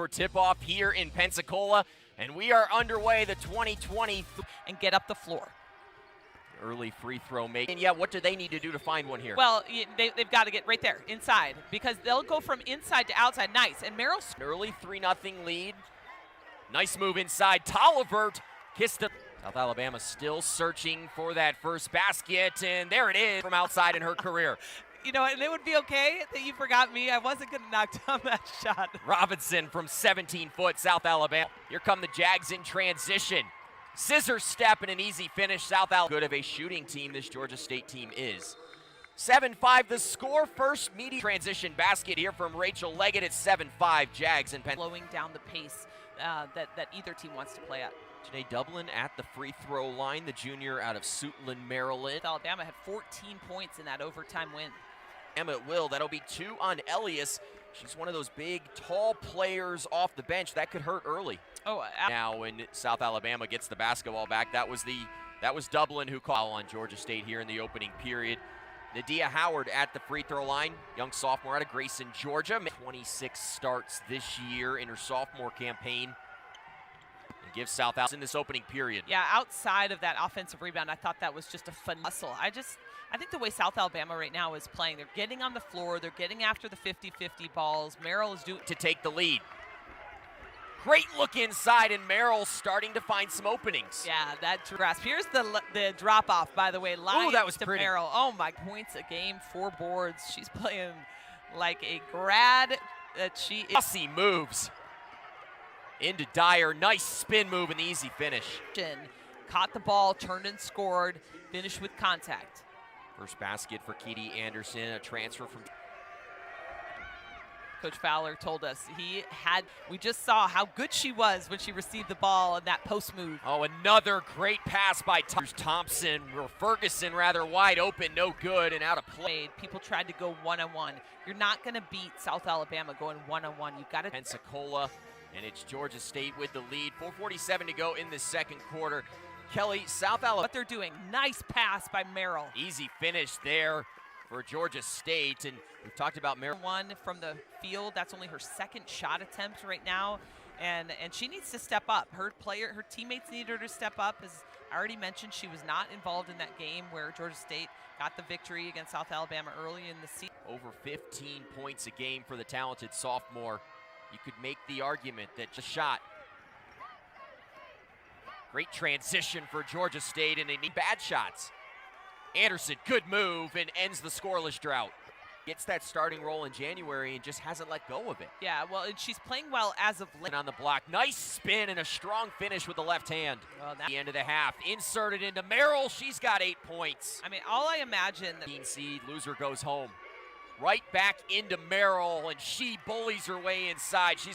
for tip-off here in Pensacola, and we are underway the 2020 and get up the floor. Early free throw make. And yeah, what do they need to do to find one here? Well, they've got to get right there, inside, because they'll go from inside to outside. Nice. And Merrill. An early 3-0 lead. Nice move inside. Tollivert kissed it. South Alabama still searching for that first basket, and there it is from outside in her career. You know, and it would be okay that you forgot me. I wasn't going to knock down that shot. Robinson from 17 foot, South Alabama. Here come the Jags in transition. Scissor step and an easy finish. South Alabama. Good of a shooting team this Georgia State team is. 7-5 the score. First media transition basket here from Rachel Leggett at 7-5 Jags and Penn. Slowing down the pace that either team wants to play at. Janae Dublin at the free throw line, the junior out of Suitland, Maryland. Alabama had 14 points in that overtime win. Emmett Will, that'll be 2 on Elias. She's one of those big, tall players off the bench. That could hurt early. Oh, now when South Alabama gets the basketball back, that was Dublin who called on Georgia State here in the opening period. Nadia Howard at the free throw line, young sophomore out of Grayson, Georgia. 26 starts this year in her sophomore campaign. And gives South Alabama in this opening period. Yeah, outside of that offensive rebound, I thought that was just a fun hustle. I think the way South Alabama right now is playing, they're getting on the floor, they're getting after the 50-50 balls. Merrill is doing to take the lead. Great look inside, and Merrill starting to find some openings. Yeah, that grasp. Here's the drop-off, by the way. Ooh, that was to pretty. Merrill. Oh, my, points a game, 4 boards. She's playing like a grad that she is. Bossy moves into Dyer. Nice spin move and the easy finish. Caught the ball, turned and scored, finished with contact. First basket for Keedy Anderson, a transfer from. Coach Fowler told us we just saw how good she was when she received the ball in that post move. Oh, another great pass by Thompson, or Ferguson rather, wide open, no good, and out of play. People tried to go one-on-one. You're not going to beat South Alabama going one-on-one. You've got to. Pensacola, and it's Georgia State with the lead. 4:47 to go in the second quarter. Kelly, South Alabama. What they're doing, nice pass by Merrill. Easy finish there for Georgia State, and we've talked about Merrill. One from the field, that's only her second shot attempt right now, and she needs to step up. Her teammates need her to step up. As I already mentioned, she was not involved in that game where Georgia State got the victory against South Alabama early in the season. Over 15 points a game for the talented sophomore. You could make the argument that just shot. Great transition for Georgia State, and they need bad shots. Anderson, good move, and ends the scoreless drought. Gets that starting role in January and just hasn't let go of it. Yeah, well, and she's playing well as of late. On the block, nice spin and a strong finish with the left hand. Well, the end of the half, inserted into Merrill. She's got 8 points. I mean, all I imagine. 15 seed, loser goes home. Right back into Merrill, and she bullies her way inside. She's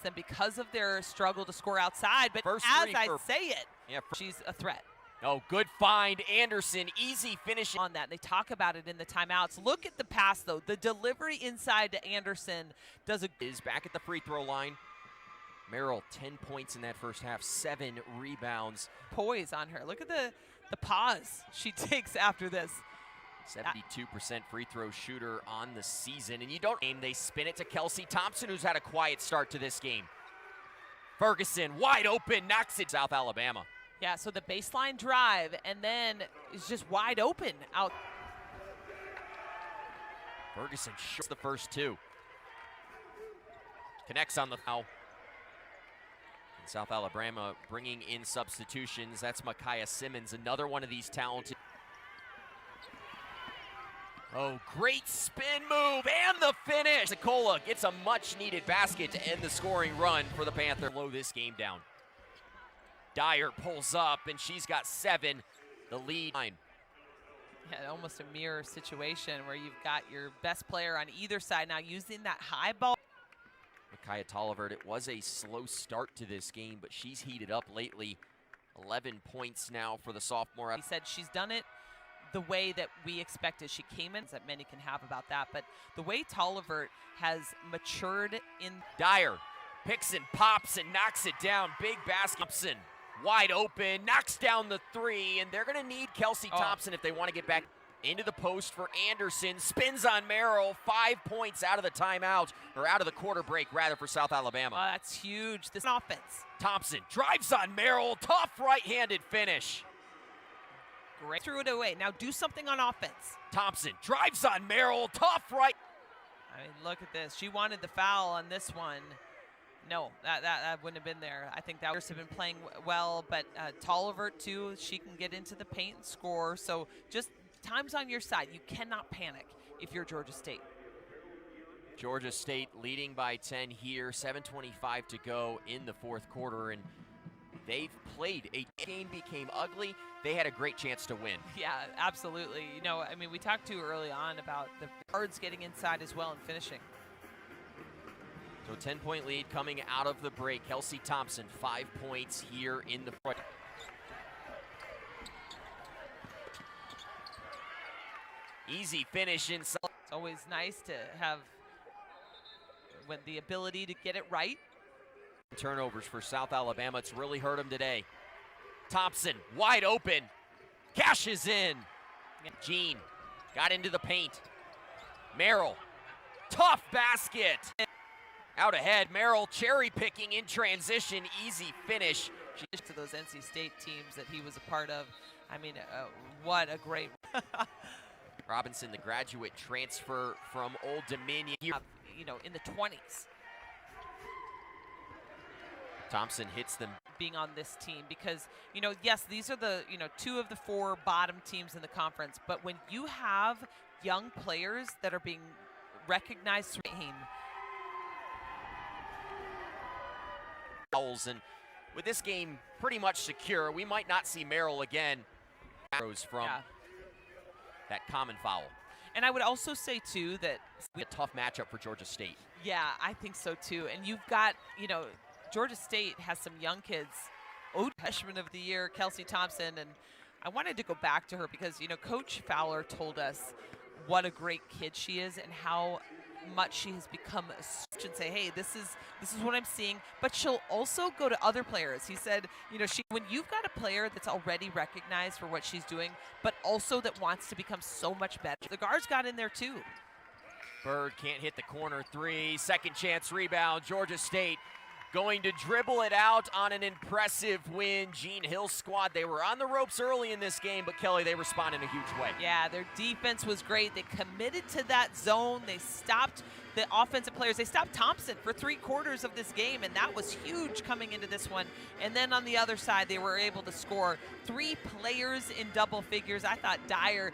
them because of their struggle to score outside, but first as I say it, yeah, she's a threat. Oh, good find, Anderson, easy finish on that. They talk about it in the timeouts. Look at the pass, though. The delivery inside to Anderson is back at the free throw line. Merrill, 10 points in that first half, 7 rebounds. Poise on her. Look at the pause she takes after this. 72% free throw shooter on the season, and you don't aim. They spin it to Kelsey Thompson, who's had a quiet start to this game. Ferguson, wide open, knocks it. South Alabama. Yeah, so the baseline drive, and then it's just wide open out. Ferguson shoots the first 2. Connects on the foul. And South Alabama bringing in substitutions. That's Micaiah Simmons, another one of these talented. Oh, great spin move and the finish. Pensacola gets a much-needed basket to end the scoring run for the Panther. Blow this game down. Dyer pulls up, and she's got 7. The lead. Yeah, almost a mirror situation where you've got your best player on either side now using that high ball. Micaiah Tollivert, it was a slow start to this game, but she's heated up lately. 11 points now for the sophomore. He said she's done it the way that we expected. She came in, that many can have about that, but the way Tollivert has matured in. Dyer picks and pops and knocks it down. Big basket. Thompson wide open, knocks down the three, and they're going to need Kelsey Thompson if they want to get back into the post for Anderson. Spins on Merrill. 5 points out of the timeout, or out of the quarter break, rather, for South Alabama. That's huge. This offense. Thompson drives on Merrill. Tough right-handed finish. Great. Threw it away. Now do something on offense. Thompson drives on Merrill. Tough right. I mean, look at this. She wanted the foul on this one. No, that wouldn't have been there. I think that would have been playing well, but Tollivert, too, she can get into the paint and score. So just time's on your side. You cannot panic if you're Georgia State. Georgia State leading by 10 here. 7:25 to go in the fourth quarter, and they've played. A game became ugly. They had a great chance to win. Yeah, absolutely. You know, I mean, we talked too early on about the guards getting inside as well and finishing. So 10-point lead coming out of the break. Kelsey Thompson, 5 points here in the front. Easy finish inside. It's always nice to have the ability to get it right. Turnovers for South Alabama. It's really hurt them today. Thompson, wide open, cashes in. Jean got into the paint. Merrill, tough basket. Out ahead, Merrill cherry picking in transition, easy finish. To those NC State teams that he was a part of. I mean, what a great. Robinson, the graduate transfer from Old Dominion. You know, in the 20s. Thompson hits them. Being on this team because, you know, yes, these are the, you know, 2 of the 4 bottom teams in the conference, but when you have young players that are being recognized and with this game pretty much secure, we might not see Merrill again. Arrows from that common foul. And I would also say too that a tough matchup for Georgia State. Yeah, I think so too. And you've got, you know, Georgia State has some young kids. Freshman of the year, Kelsey Thompson, and I wanted to go back to her because, you know, Coach Fowler told us what a great kid she is and how much she has become and say, hey, this is what I'm seeing. But she'll also go to other players. He said, you know, when you've got a player that's already recognized for what she's doing, but also that wants to become so much better. The guards got in there too. Bird can't hit the corner 3. Second chance rebound. Georgia State going to dribble it out on an impressive win. Jean Hill's squad, they were on the ropes early in this game, but Kelly, they respond in a huge way. Yeah, their defense was great. They committed to that zone. They stopped the offensive players. They stopped Thompson for 3/4 of this game, and that was huge coming into this one. And then on the other side, they were able to score 3 players in double figures. I thought Dyer